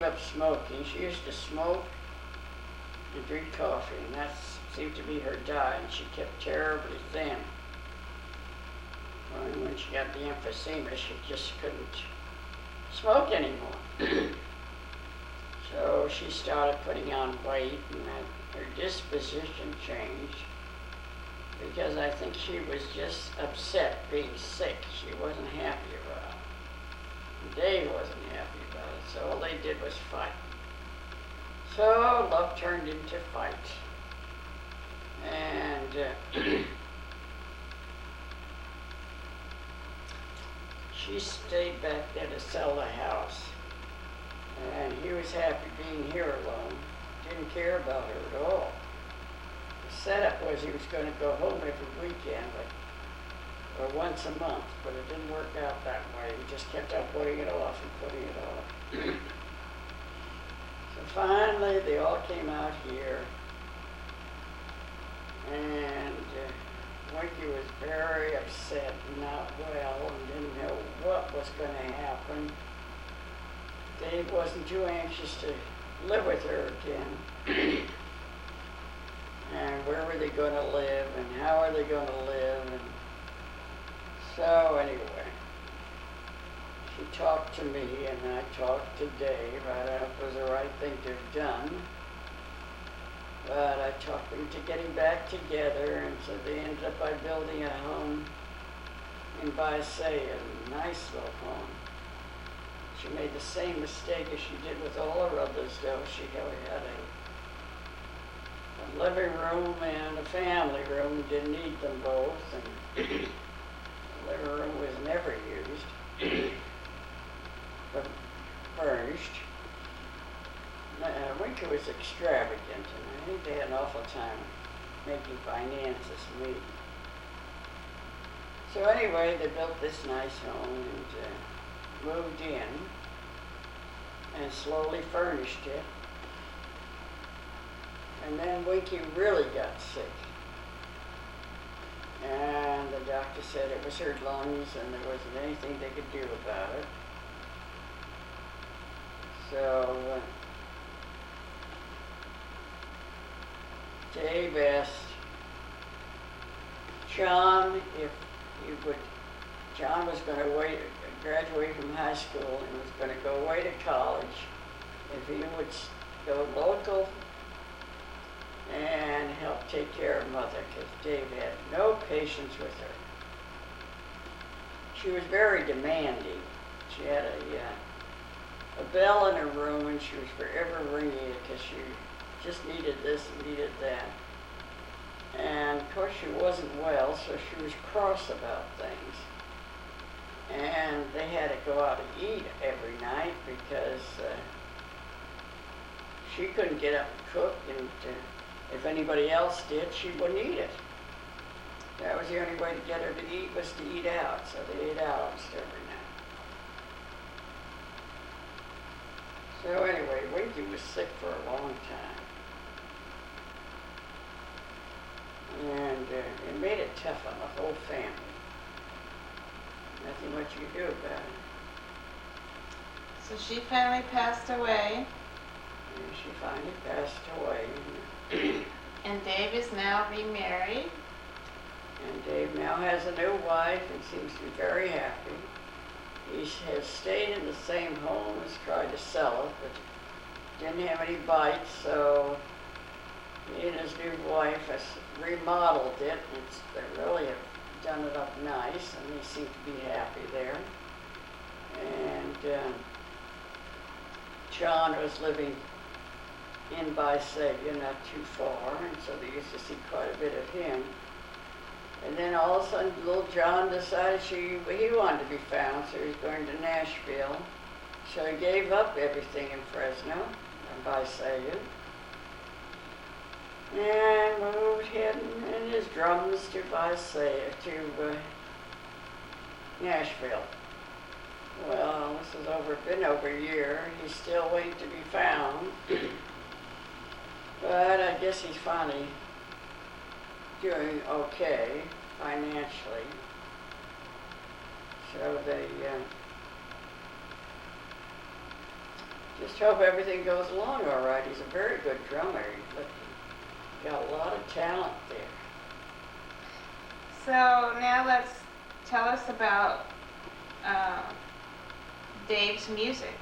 up smoking. She used to smoke and drink coffee, and that seemed to be her diet, and she kept terribly thin. And when she got the emphysema, she just couldn't smoke anymore. So she started putting on weight, and her disposition changed because I think she was just upset being sick. She wasn't happy about it. Dave wasn't happy about it, so all they did was fight. So love turned into fight. And she stayed back there to sell the house. And he was happy being here alone. Didn't care about her at all. The setup was he was going to go home every weekend, or once a month, but it didn't work out that way. He just kept on putting it off and putting it off. So finally, they all came out here, and Winky was very upset and not well and didn't know what was going to happen. Dave wasn't too anxious to live with her again. And where were they going to live, and how are they going to live? And so anyway, she talked to me, and I talked to Dave. I don't know if it was the right thing to have done, but I talked them to getting back together, and so they ended up by building a home in Baisei, a nice little home. She made the same mistake as she did with all her others, though. She had a living room and a family room, didn't need them both, and the living room was never used, but furnished. Winky was extravagant, and I think they had an awful time making finances meet. So anyway, they built this nice home and moved in and slowly furnished it. And then Winky really got sick. And the doctor said it was her lungs and there wasn't anything they could do about it. So Dave asked John if he would, John was going to graduate from high school and was going to go away to college, if he would go local and help take care of Mother, because Dave had no patience with her. She was very demanding. She had a bell in her room, and she was forever ringing it because she just needed this and needed that. And of course she wasn't well, so she was cross about things. And they had to go out to eat every night because she couldn't get up and cook, and if anybody else did, she wouldn't eat it. That was the only way to get her to eat, was to eat out, so they ate out almost every night. So anyway, Winky was sick for a long time. And it made it tough on the whole family. Nothing much you could do about it. So she finally passed away. And she finally passed away. And Dave is now remarried. And Dave now has a new wife and seems to be very happy. He has stayed in the same home, has tried to sell it, but didn't have any bites, so he and his new wife has remodeled it. They really have done it up nice, and they seem to be happy there. And John was living in Baisei, not too far, and so they used to see quite a bit of him. And then all of a sudden, little John decided he wanted to be found, so he's going to Nashville. So he gave up everything in Fresno and Baisei, and moved him and his drums to Baisei, to Nashville. Well, this has been over a year. He's still waiting to be found. But I guess he's finally doing okay financially. So they Just hope everything goes along all right. He's a very good drummer, but got a lot of talent there. So now let's tell us about Dave's music.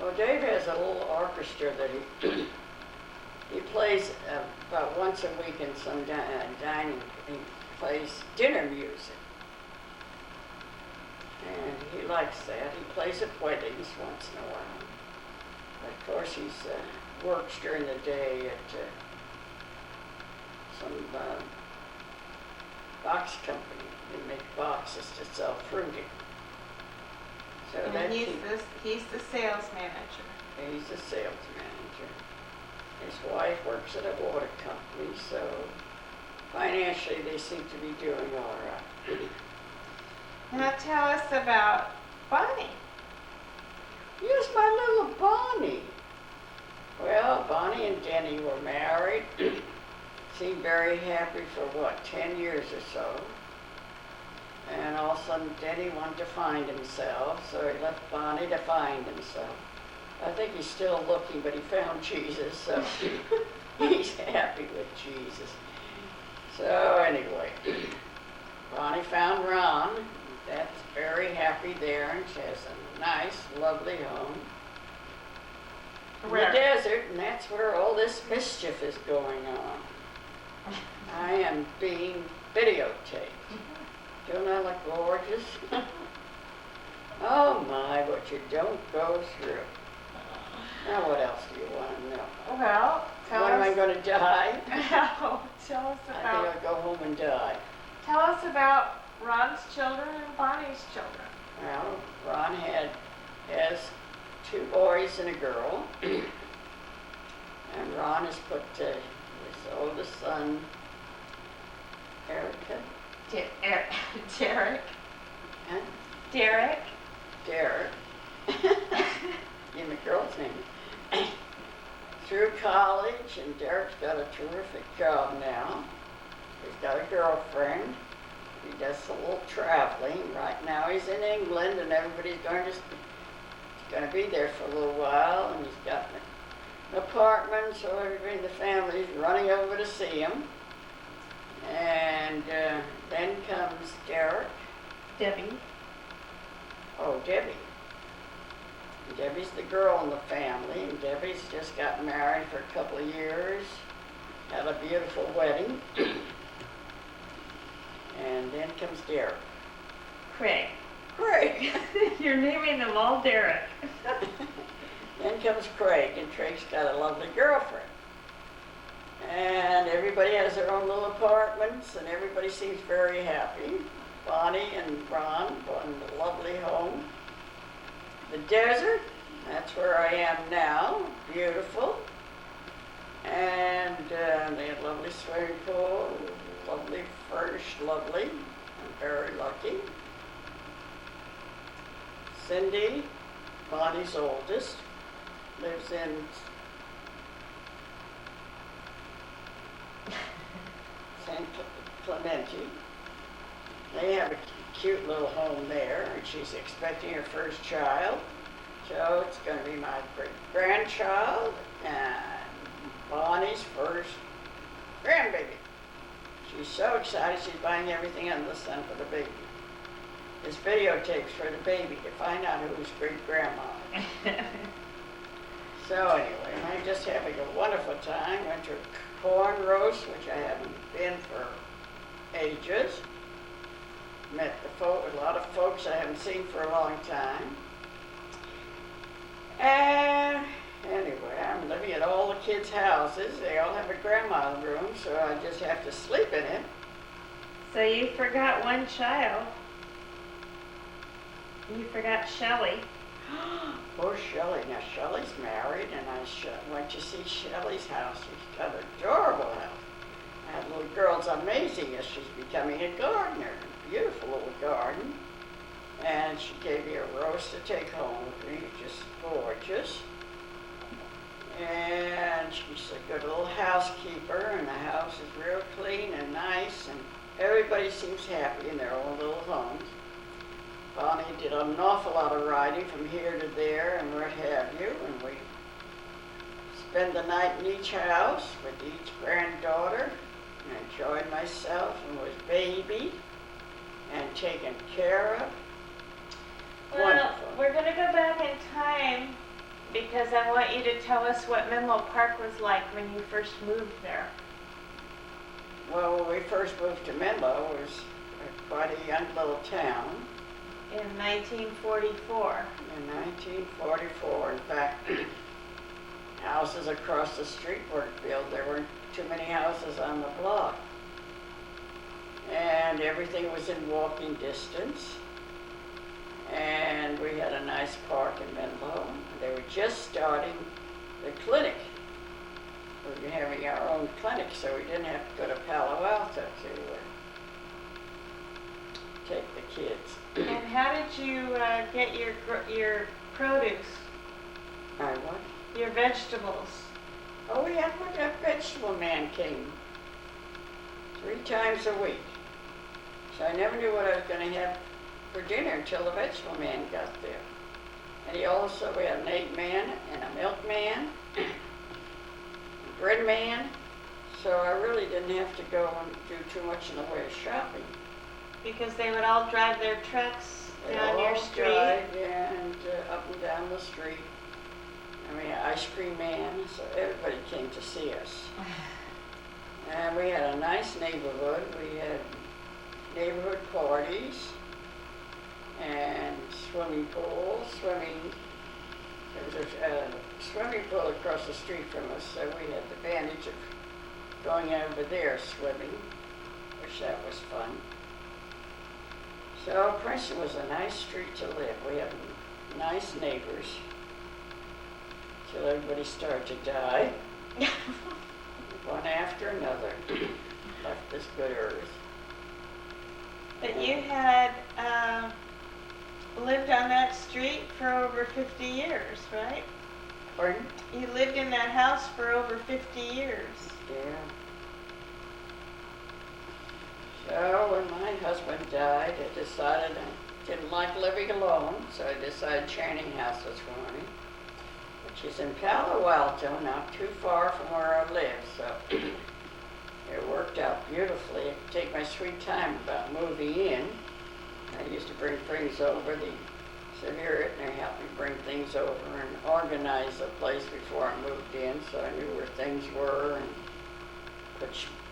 Well, Dave has a little orchestra that he plays about once a week in some dining. He plays dinner music. And he likes that. He plays at weddings once in a while. But of course, he works during the day at some box company. They make boxes to sell fruiting. So And he's the sales manager. He's the sales manager. His wife works at a water company, so financially they seem to be doing all right. Now tell us about Bonnie. Yes, my little Bonnie. Well, Bonnie and Denny were married. Seemed very happy for 10 years or so. And all of a sudden, Denny wanted to find himself, so he left Bonnie to find himself. I think he's still looking, but he found Jesus, so he's happy with Jesus. So anyway, Bonnie found Ron. That's very happy there, and she has a nice, lovely home in the desert, and that's where all this mischief is going on. I am being videotaped. Don't I look gorgeous? Oh my, what you don't go through. Now what else do you want to know? Well, tell When us. am I going to die? No, tell us I about. think I'll go home and die. Tell us about Ron's children and Bonnie's children. Well, Ron has 2 boys and a girl. And Ron has put his oldest son, Erica, Derek. huh? Derek. Derek, in the girl's name, through college, and Derek's got a terrific job now. He's got a girlfriend. He does a little traveling. Right now he's in England, and everybody's going to be there for a little while, and he's got an apartment, so everybody in the family is running over to see him. And then comes Derek. Debbie. Oh, Debbie. Debbie's the girl in the family, and Debbie's just got married for a couple of years, had a beautiful wedding. And then comes Derek. Craig. Craig. You're naming them all Derek. Then comes Craig, and Craig's got a lovely girlfriend. And everybody has their own little apartments, and everybody seems very happy. Bonnie and Ron bought a lovely home. The desert, that's where I am now, beautiful. And they had a lovely swimming pool, lovely furnished, lovely. I'm very lucky. Cindy, Bonnie's oldest, lives in San Clemente. They have a cute little home there, and she's expecting her first child. So it's going to be my great-grandchild and Bonnie's first grandbaby. She's so excited she's buying everything under the sun for the baby. This videotapes for the baby to find out who's great-grandma. So anyway, I'm just having a wonderful time. Went to corn roast, which I haven't been for ages. Met a lot of folks I haven't seen for a long time. And anyway, I'm living at all the kids' houses. They all have a grandma room, so I just have to sleep in it. So you forgot one child. You forgot Shelley. Poor Shelley. Now, Shelley's married, and I went to see Shelley's house. She's got an adorable house. That little girl's amazing as she's becoming a gardener. Beautiful little garden. And she gave me a roast to take home with me, just gorgeous. And she's a good little housekeeper, and the house is real clean and nice, and everybody seems happy in their own little homes. Bonnie did an awful lot of riding from here to there and what have you, and we spend the night in each house with each granddaughter, and enjoyed myself and was baby and taken care of. Well, Wonderful. we're gonna go back in time because I want you to tell us what Menlo Park was like when you first moved there. Well, when we first moved to Menlo, it was quite a young little town. In 1944. In 1944, in fact, houses across the street weren't built. There weren't too many houses on the block. And everything was in walking distance. And we had a nice park in Menlo. They were just starting the clinic. We were having our own clinic, so we didn't have to go to Palo Alto to take the kids. And how did you get your produce, My what? your vegetables? Oh, we had what a vegetable man came 3 times a week. So I never knew what I was going to have for dinner until the vegetable man got there. And we had an egg man and a milk man, a bread man. So I really didn't have to go and do too much in the way of shopping. Because they would all drive their trucks They down your all street. drive, yeah, and up and down the street. I mean, ice cream man, so everybody came to see us. And we had a nice neighborhood. We had neighborhood parties and swimming pools, There was a swimming pool across the street from us, so we had the advantage of going over there swimming, which that was fun. So Princeton was a nice street to live. We had nice neighbors till everybody started to die, one after another, left this good earth. But you had lived on that street for over 50 years, right? Pardon? You lived in that house for over 50 years. Yeah. So when my husband died, I decided I didn't like living alone, so I decided Channing House was for me, which is in Palo Alto, not too far from where I live, so it worked out beautifully. I could take my sweet time about moving in. I used to bring things over. The Severe Itner helped me bring things over and organize the place before I moved in, so I knew where things were and put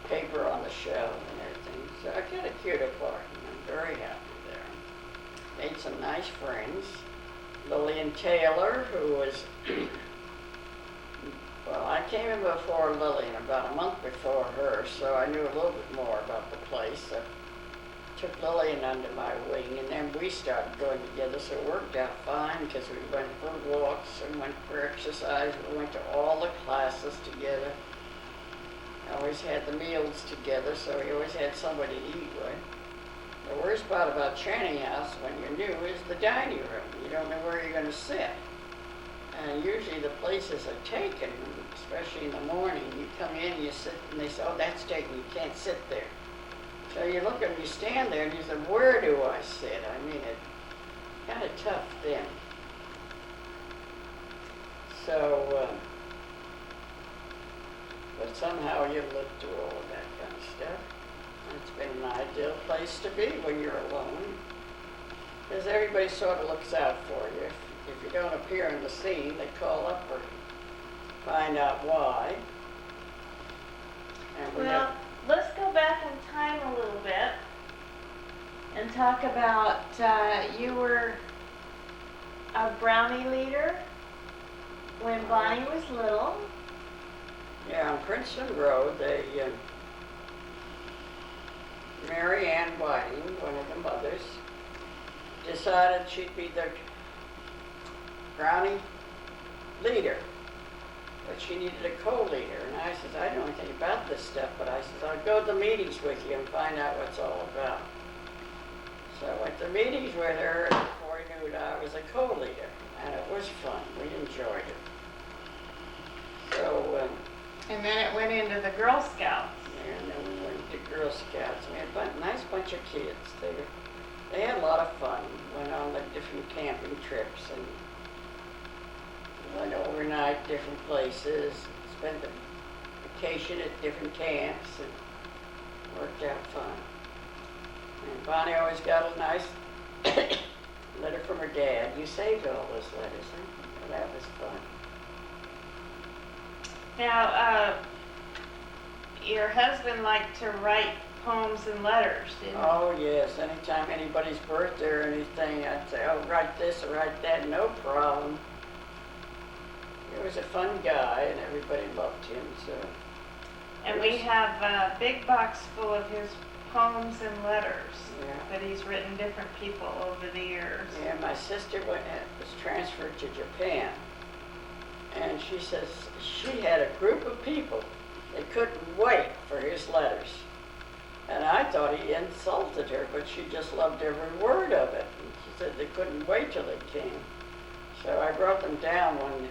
paper on the shelf and everything. So I got a cute apartment. I'm very happy there. Made some nice friends. Lillian Taylor, who was, well, I came in before Lillian, about a month before her, so I knew a little bit more about the place. So I took Lillian under my wing, and then we started going together, so it worked out fine because we went for walks and went for exercise. We went to all the classes together. Always had the meals together, so we always had somebody to eat with. The worst part about Channing House when you're new is the dining room. You don't know where you're going to sit. And usually the places are taken, especially in the morning. You come in, you sit, and they say, oh, that's taken, you can't sit there. So you look and you stand there and you say, where do I sit? I mean, it's kind of tough then. So, but somehow you live through all of that kind of stuff. It's been an ideal place to be when you're alone, because everybody sort of looks out for you. If you don't appear in the scene, they call up or find out why. And Well, let's go back in time a little bit and talk about you were a brownie leader when Bonnie was little. yeah, on Princeton Road, Mary Ann Whiting, one of the mothers, decided she'd be the brownie leader, but she needed a co-leader. And I said, I don't know anything about this stuff, but I said, I'll go to the meetings with you and find out what it's all about. So I went to meetings with her, and before I knew it, I was a co-leader, and it was fun. We enjoyed it. So, And then it went into the Girl Scouts. and then we went to Girl Scouts. We had a nice bunch of kids. They were They had a lot of fun. Went on the different camping trips and went overnight different places. Spent the vacation at different camps and worked out fun. And Bonnie always got a nice letter from her dad. You saved all those letters, huh? Well, that was fun. Now, your husband liked to write poems and letters, didn't he? Oh, yes. Anytime anybody's birthday or anything, I'd say, oh, write this or write that. No problem. He was a fun guy, and everybody loved him, so. And we have a big box full of his poems and letters Yeah. that he's written different people over the years. Yeah, my sister was transferred to Japan, and she says she had a group of people that couldn't wait for his letters. And I thought he insulted her, but she just loved every word of it. And she said they couldn't wait till they came. So I wrote them down one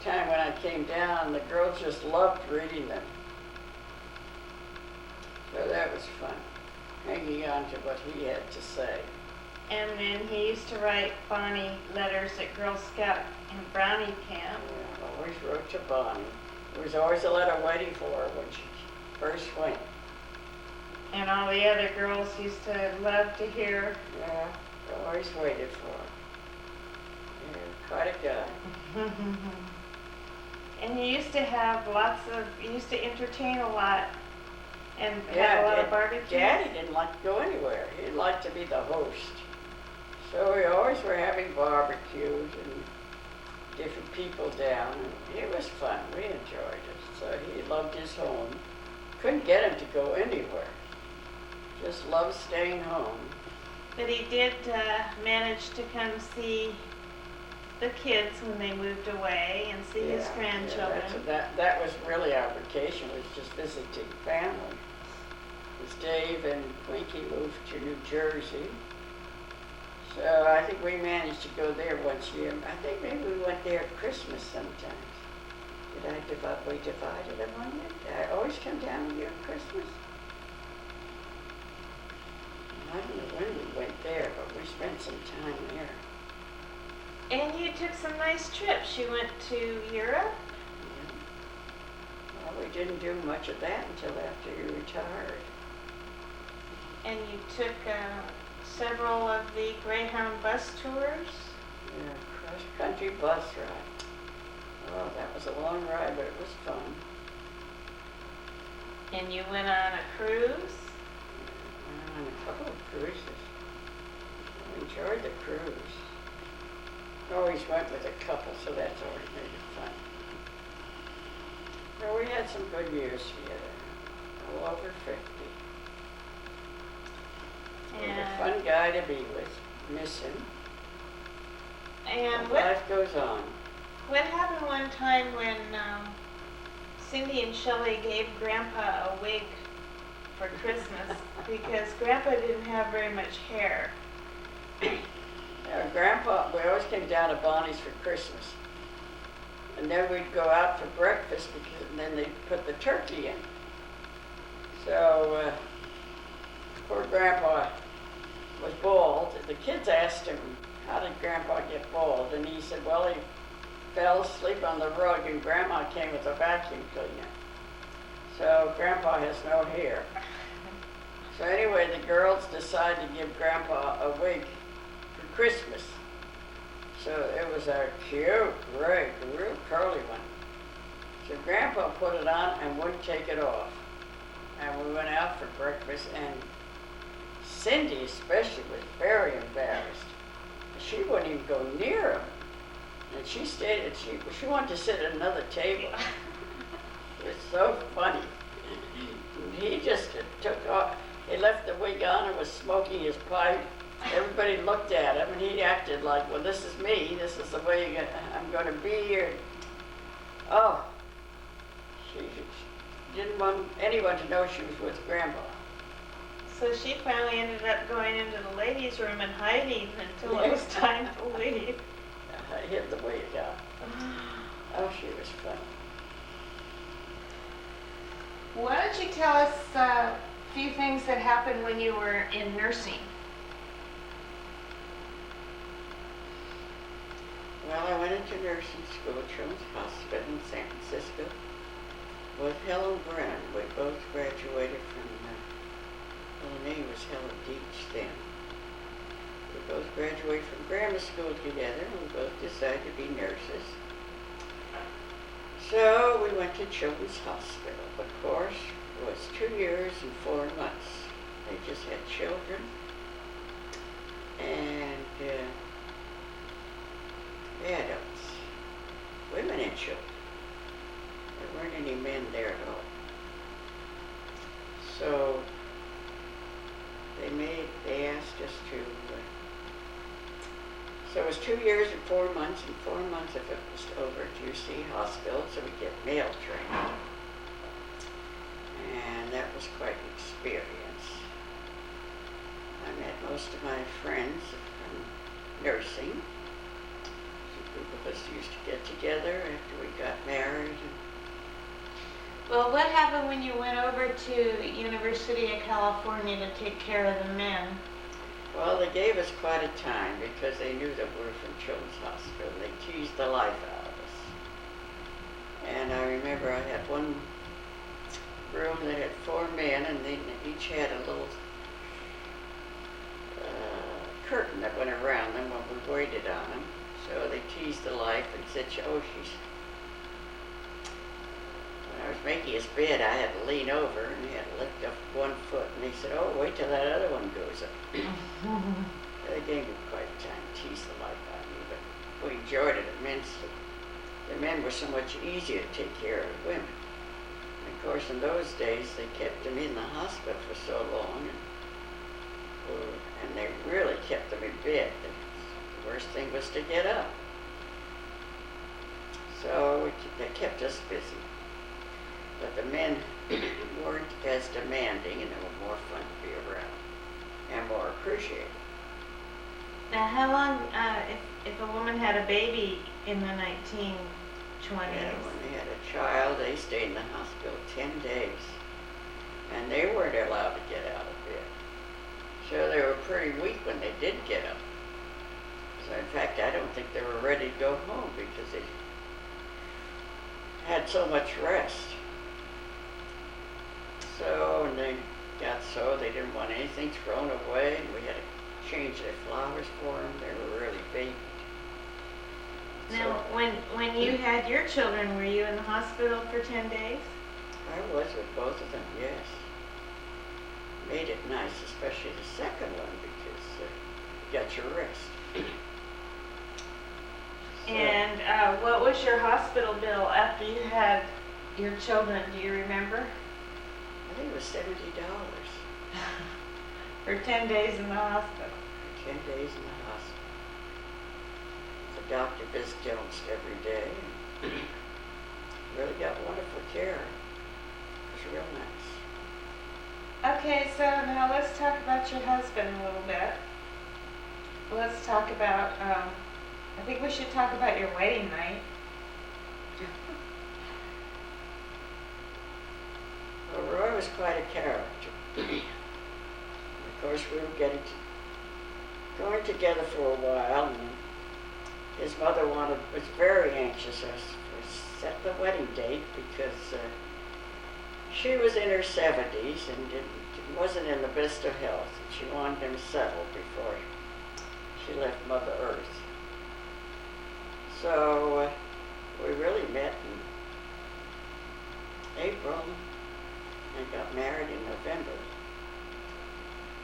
time when I came down, and the girls just loved reading them. So that was fun, hanging on to what he had to say. And then he used to write Bonnie letters at Girl Scout and Brownie Camp. Yeah, I always wrote to Bonnie. There was always a letter waiting for her when she first went. And all the other girls used to love to hear. Yeah, I always waited for her. Yeah, quite a guy. And you used to have you used to entertain a lot and Yeah, have a lot of barbecues. Daddy didn't like to go anywhere. He liked to be the host. So we always were having barbecues and different people down. And it was fun. We enjoyed it. So he loved his home. Couldn't get him to go anywhere. Just loved staying home. But he did manage to come see the kids when they moved away and see his grandchildren. That was really our vacation, was just visiting family. Because Dave and Winky moved to New Jersey. So I think we managed to go there once a year. I think maybe we went there at Christmas sometimes. We divided them one year? Did I always come down here at Christmas? I don't know when we went there, but we spent some time there. And you took some nice trips. You went to Europe? Yeah. Well, we didn't do much of that until after you retired. And you took several of the Greyhound bus tours? Yeah, cross-country bus ride. Oh, that was a long ride, but it was fun. And you went on a cruise? Went on a couple of cruises. I enjoyed the cruise. Always went with a couple, so that's always made it fun. So we had some good years together. Well over 50. He was a fun guy to be with. Miss him. And life goes on. what happened one time when Cindy and Shelley gave Grandpa a wig for Christmas because Grandpa didn't have very much hair? Yeah, Grandpa, we always came down to Bonnie's for Christmas. And then we'd go out for breakfast because then they'd put the turkey in. So poor Grandpa was bald. The kids asked him, how did Grandpa get bald? And he said, well, he fell asleep on the rug and Grandma came with a vacuum cleaner. So Grandpa has no hair. So anyway, the girls decided to give Grandpa a wig for Christmas. So it was a cute, great, real curly one. So Grandpa put it on and wouldn't take it off. And we went out for breakfast, and Cindy especially was very embarrassed. She wouldn't even go near him. And she stayed, she wanted to sit at another table. It was so funny. He just took off, he left the wig on and was smoking his pipe. Everybody looked at him and he acted like, well, this is me, this is the way I'm going to be here. Oh, she didn't want anyone to know she was with Grandpa. So she finally ended up going into the ladies' room and hiding until it was time to leave. I hid the wig out. Oh, she was funny. Why don't you tell us a few things that happened when you were in nursing? went to nursing school at Children's Hospital in San Francisco with Helen Brennan. We both graduated from, well, her name was Helen Deach then. We both graduated from grammar school together, and we both decided to be nurses. So we went to Children's Hospital. Of course, it was 2 years and 4 months. They just had children and adults, women and children. There weren't any men there at all. So they asked us to, so it was 2 years and 4 months, and 4 months if it was over at UC Hospital, so we get mail training. And that was quite an experience. I met most of my friends from nursing. A group of us used to get together after we got married. Well, what happened when you went over to University of California to take care of the men? Well, they gave us quite a time because they knew that we were from Children's Hospital. They teased the life out of us. And I remember I had one room that had 4 men, and they each had a little curtain that went around them when we waited on them. So they teased the life and said, oh, when I was making his bed, I had to lean over and he had to lift up 1 foot. And he said, oh, wait till that other one goes up. They gave me quite a time to tease the life out of me, but we enjoyed it immensely. The men were so much easier to take care of than women. And of course, in those days, they kept them in the hospital for so long, and they really kept them in bed. The worst thing was to get up. So they kept us busy. But the men weren't as demanding, and they were more fun to be around and more appreciated. Now, how long, if a woman had a baby in the 1920s? Yeah, when they had a child, they stayed in the hospital 10 days. And they weren't allowed to get out of bed. So they were pretty weak when they did get up. So in fact, I don't think they were ready to go home because they had so much rest. So, and they got so they didn't want anything thrown away, and we had to change their flowers for them. They were really babied. Now, when you had your children, were you in the hospital for 10 days? I was with both of them, yes. Made it nice, especially the second one, because you got your rest. And what was your hospital bill after you had your children? Do you remember? I think it was $70. For 10 days in the hospital. 10 days in the hospital. The doctor visited almost every day. And really got wonderful care. It was real nice. Okay, so now let's talk about your husband a little bit. Let's talk about, I think we should talk about your wedding night. Well, Roy was quite a character. Of course, we were going together for a while, and his mother was very anxious to set the wedding date because she was in her 70s and wasn't in the best of health, and she wanted him settled before she left Mother Earth. So we really met in April and got married in November.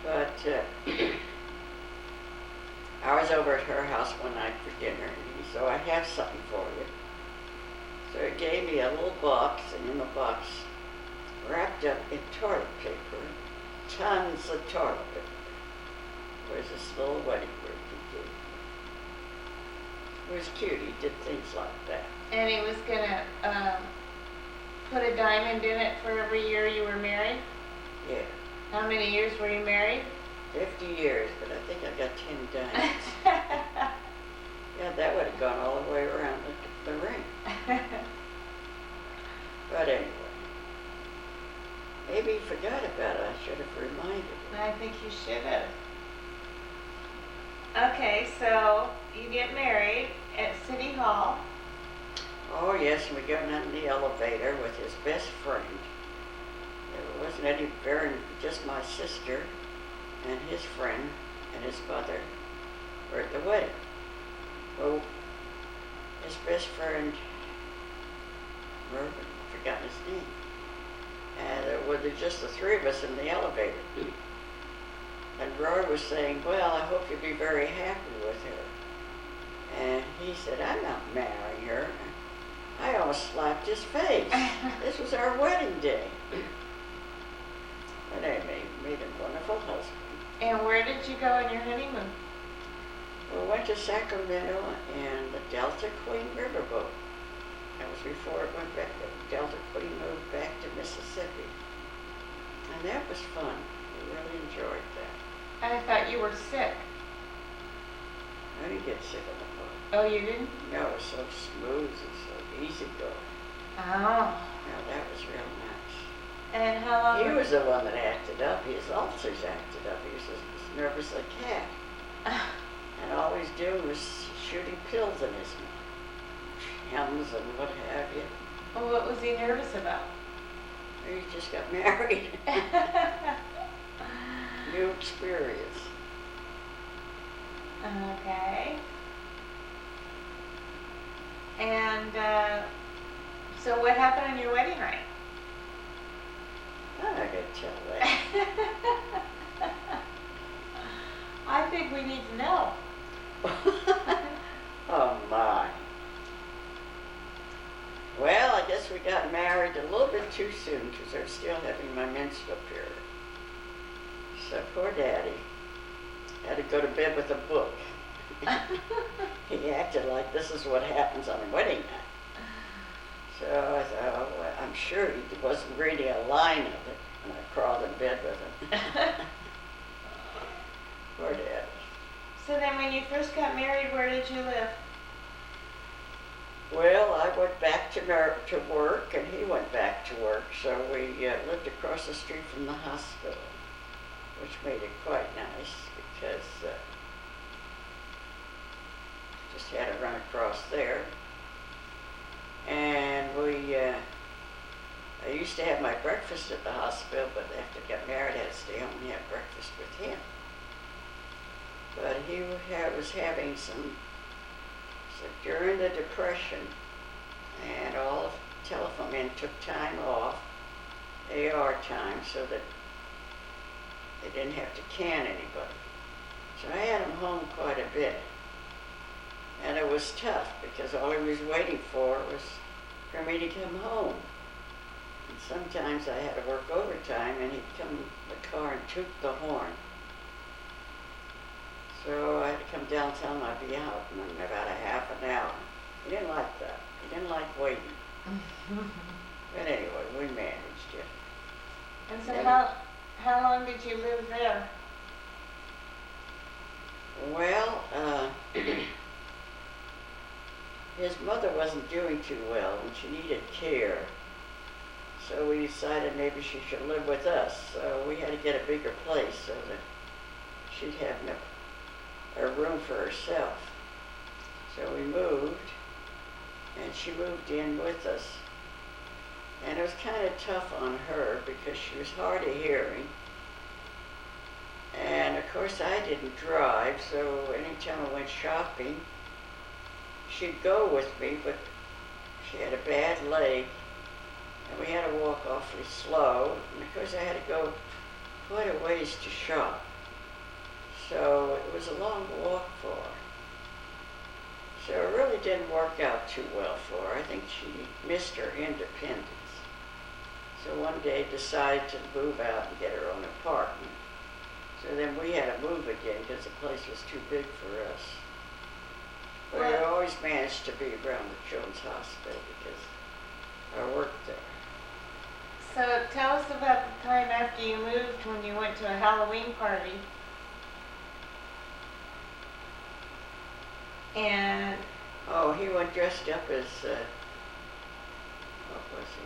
But I was over at her house one night for dinner, and he said, I have something for you. So he gave me a little box, and in the box, wrapped up in toilet paper, tons of toilet paper, was this little wedding ring he gave me. It was cute, he did things like that. And he was gonna put a diamond in it for every year you were married? Yeah. How many years were you married? 50 years, but I think I got 10 diamonds. Yeah, that would have gone all the way around the ring. But anyway, maybe he forgot about it. I should have reminded him. I think you should have. Okay, so you get married, at City Hall. Oh, yes, and we got in the elevator with his best friend. There wasn't any just my sister and his friend and his mother were at the wedding. Well, his best friend, Mervyn, I've forgotten his name, and there were just the three of us in the elevator. And Roy was saying, well, I hope you'll be very happy with her. And he said, I'm not marrying her. I almost slapped his face. This was our wedding day. But I made a wonderful husband. And where did you go on your honeymoon? We went to Sacramento in the Delta Queen riverboat. That was before it went back. The Delta Queen moved back to Mississippi. And that was fun. We really enjoyed that. I thought you were sick. I didn't get sick on the boat. Oh, you didn't? No, it was so smooth and so easy going. Oh. No, that was real nice. And how long? He was the one that acted up. His ulcers acted up. He was as nervous as a cat. And all he's doing was shooting pills in his mouth. Hems and what have you. Well, what was he nervous about? He just got married. New experience. Okay. And so what happened on your wedding night? I'm not going to tell that. I think we need to know. Oh my. Well, I guess we got married a little bit too soon because I was still having my menstrual period. So poor Daddy had to go to bed with a book. He acted like this is what happens on a wedding night. So I thought, oh, well, I'm sure he wasn't reading a line of it, and I crawled in bed with him. Poor Daddy. So then when you first got married, where did you live? Well, I went back to work, and he went back to work, so we lived across the street from the hospital, which made it quite nice because just had to run across there. And I used to have my breakfast at the hospital, but after I got married, I had to stay home and have breakfast with him. But he was having so during the Depression, and all of telephone men took time off, AR time, so that they didn't have to can anybody. So I had him home quite a bit. And it was tough because all he was waiting for was for me to come home. And sometimes I had to work overtime and he'd come in the car and toot the horn. So I had to come downtown, I'd be out in about a half an hour. He didn't like that. He didn't like waiting. But anyway, we managed it. And so how long did you live there? Well, his mother wasn't doing too well and she needed care. So we decided maybe she should live with us. So we had to get a bigger place so that she'd have a room for herself. So we moved, and she moved in with us. And it was kind of tough on her because she was hard of hearing. And of course I didn't drive, so anytime I went shopping, she'd go with me, but she had a bad leg, and we had to walk awfully slow. And of course I had to go quite a ways to shop. So it was a long walk for her. So it really didn't work out too well for her. I think she missed her independence. So one day decided to move out and get her own apartment. So then we had to move again because the place was too big for us. But I always managed to be around the Children's Hospital because I worked there. So tell us about the time after you moved when you went to a Halloween party. And oh, he went dressed up as what was he?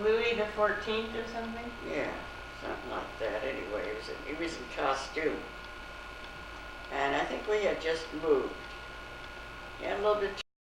Louis the 14th or something? Yeah, something like that. Anyway, he was in costume. And I think we had just moved. And a little bit